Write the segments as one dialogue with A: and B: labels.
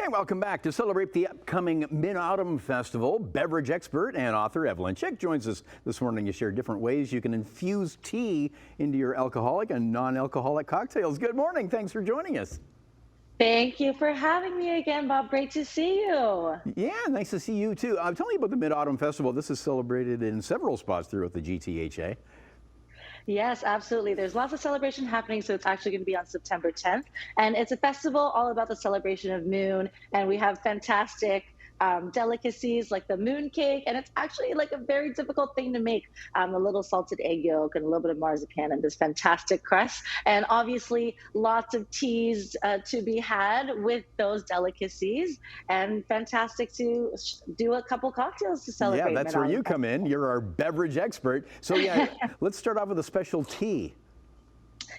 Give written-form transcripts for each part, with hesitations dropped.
A: Hey, welcome back. To celebrate the upcoming Mid-Autumn Festival, beverage expert and author Evelyn Chick joins us this morning to share different ways you can infuse tea into your alcoholic and non-alcoholic cocktails. Good morning. Thanks for joining us.
B: Thank you for having me again, Bob. Great to see you.
A: Yeah, nice to see you too. Tell me about the Mid-Autumn Festival. This is celebrated in several spots throughout the GTHA.
B: Yes, absolutely. There's lots of celebration happening, so it's actually going to be on September 10th. And it's a festival all about the celebration of moon. And we have fantastic delicacies like the moon cake. And it's actually like a very difficult thing to make, a little salted egg yolk and a little bit of marzipan and this fantastic crust. And obviously lots of teas to be had with those delicacies, and fantastic to do a couple cocktails to celebrate.
A: Yeah, that's where you come in. You're our beverage expert. So yeah, let's start off with a special tea.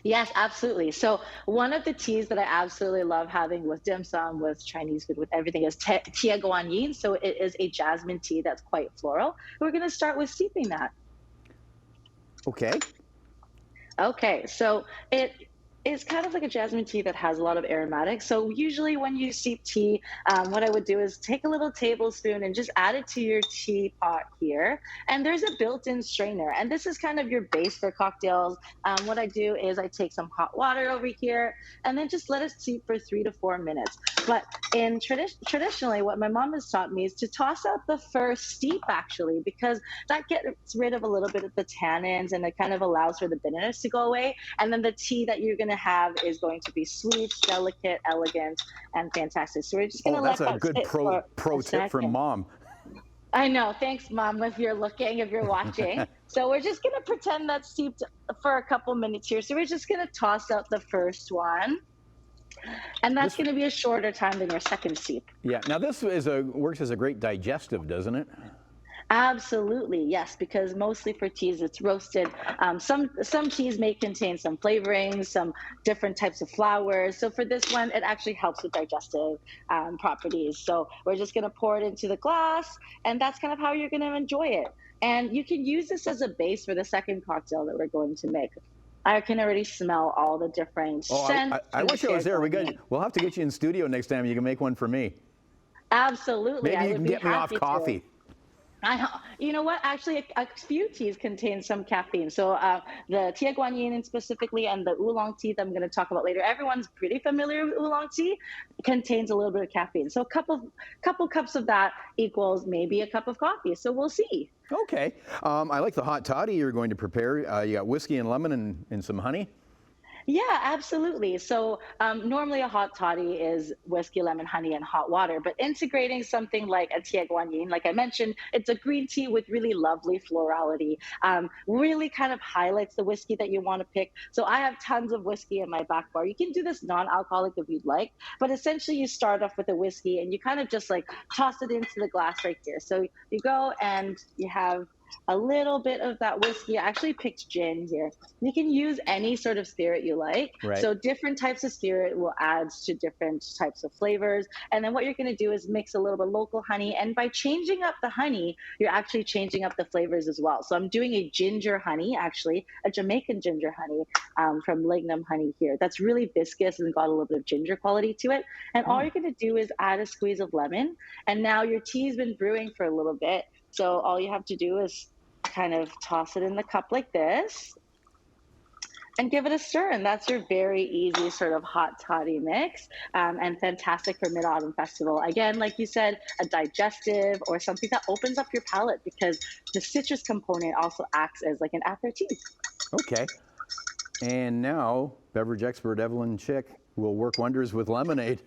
B: Yes, absolutely. So one of the teas that I absolutely love having with dim sum, with Chinese food, with everything is tia guanyin. So it is a jasmine tea that's quite floral. We're going to start with steeping that.
A: Okay.
B: Okay, so it is kind of like a jasmine tea that has a lot of aromatics. So usually when you steep tea, what I would do is take a little tablespoon and just add it to your teapot here. And there's a built-in strainer. And this is kind of your base for cocktails. What I do is I take some hot water over here and then just let it steep for 3 to 4 minutes. But in traditionally, what my mom has taught me is to toss out the first steep, actually, because that gets rid of a little bit of the tannins and it kind of allows for the bitterness to go away. And then the tea that you're going to have is going to be sweet, delicate, elegant, and fantastic. So we're just going to let that
A: that's a good
B: sit
A: pro
B: for a
A: tip from
B: second.
A: Mom.
B: I know. Thanks, Mom, if you're looking, if you're watching. So we're just going to pretend that's steeped for a couple minutes here. So we're just going to toss out the first one. And that's going to be a shorter time than your second steep.
A: Yeah. Now this works as a great digestive, doesn't it?
B: Absolutely, yes, because mostly for teas, it's roasted. Some teas may contain some flavorings, some different types of flours. So for this one, it actually helps with digestive properties. So we're just going to pour it into the glass, and that's kind of how you're going to enjoy it. And you can use this as a base for the second cocktail that we're going to make. I can already smell all the different scents.
A: I wish I was there. We'll have to get you in studio next time. You can make one for me.
B: Absolutely.
A: Maybe you can get me off coffee.
B: You know what? Actually, a few teas contain some caffeine. So the tia guanyin specifically and the oolong tea that I'm going to talk about later, everyone's pretty familiar with oolong tea, contains a little bit of caffeine. So a couple cups of that equals maybe a cup of coffee. So we'll see.
A: Okay. I like the hot toddy you're going to prepare. You got whiskey and lemon and some honey.
B: Yeah, absolutely. So normally a hot toddy is whiskey, lemon, honey, and hot water. But integrating something like a tia guanyin, like I mentioned, it's a green tea with really lovely florality. Really kind of highlights the whiskey that you want to pick. So I have tons of whiskey in my back bar. You can do this non-alcoholic if you'd like, but essentially you start off with a whiskey and you kind of just like toss it into the glass right here. So you go and you have a little bit of that whiskey. I actually picked gin here. You can use any sort of spirit you like.
A: Right.
B: So different types of spirit will add to different types of flavors. And then what you're going to do is mix a little bit of local honey. And by changing up the honey, you're actually changing up the flavors as well. So I'm doing a ginger honey, actually, a Jamaican ginger honey from Lignum Honey here. That's really viscous and got a little bit of ginger quality to it. And all you're going to do is add a squeeze of lemon. And now your tea's been brewing for a little bit. So all you have to do is kind of toss it in the cup like this and give it a stir. And that's your very easy sort of hot toddy mix, and fantastic for Mid-Autumn Festival. Again, like you said, a digestive or something that opens up your palate because the citrus component also acts as like an aperitif.
A: Okay. And now beverage expert Evelyn Chick will work wonders with lemonade.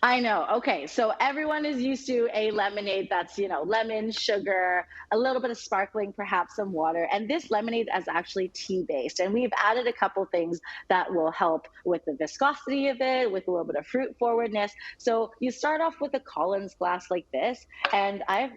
B: I know. Okay. So everyone is used to a lemonade that's, lemon, sugar, a little bit of sparkling, perhaps some water. And this lemonade is actually tea based. And we've added a couple things that will help with the viscosity of it, with a little bit of fruit forwardness. So you start off with a Collins glass like this. And I've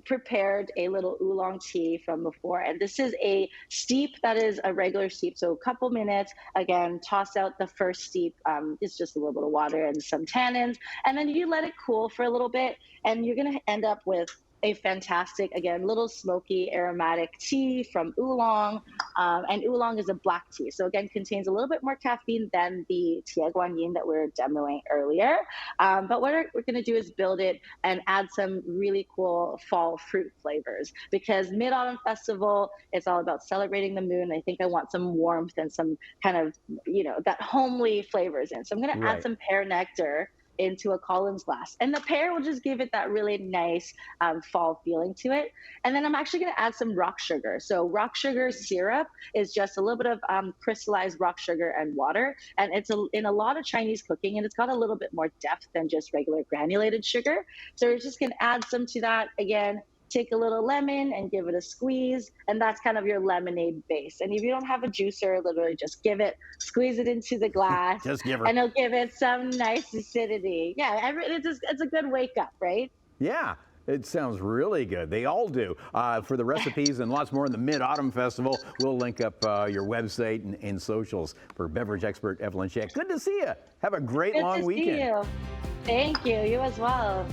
B: prepared a little oolong tea from before, and this is a steep that is a regular steep, so a couple minutes. Again, toss out the first steep. It's just a little bit of water and some tannins, and then you let it cool for a little bit, and you're going to end up with a fantastic, again, little smoky aromatic tea from oolong. And oolong is a black tea. So again, contains a little bit more caffeine than the tea guanyin that we were demoing earlier. But what we're going to do is build it and add some really cool fall fruit flavors, because Mid-Autumn Festival is all about celebrating the moon. I think I want some warmth and some kind of, that homely flavors in. So I'm going to add
A: Right.
B: some pear nectar into a Collins glass. And the pear will just give it that really nice fall feeling to it. And then I'm actually going to add some rock sugar. So rock sugar syrup is just a little bit of crystallized rock sugar and water. And it's in a lot of Chinese cooking, and it's got a little bit more depth than just regular granulated sugar. So we're just going to add some to that. Again, take a little lemon and give it a squeeze, and that's kind of your lemonade base. And if you don't have a juicer, literally just squeeze it into the glass,
A: Just give her.
B: and it'll give it some nice acidity. Yeah, it's a good wake up, right?
A: Yeah, it sounds really good. They all do. For the recipes and lots more in the Mid-Autumn Festival, we'll link up your website and socials for beverage expert Evelyn Chick. Good to see you. Have a great
B: Good
A: long
B: to
A: weekend.
B: see you. Thank you. You as well.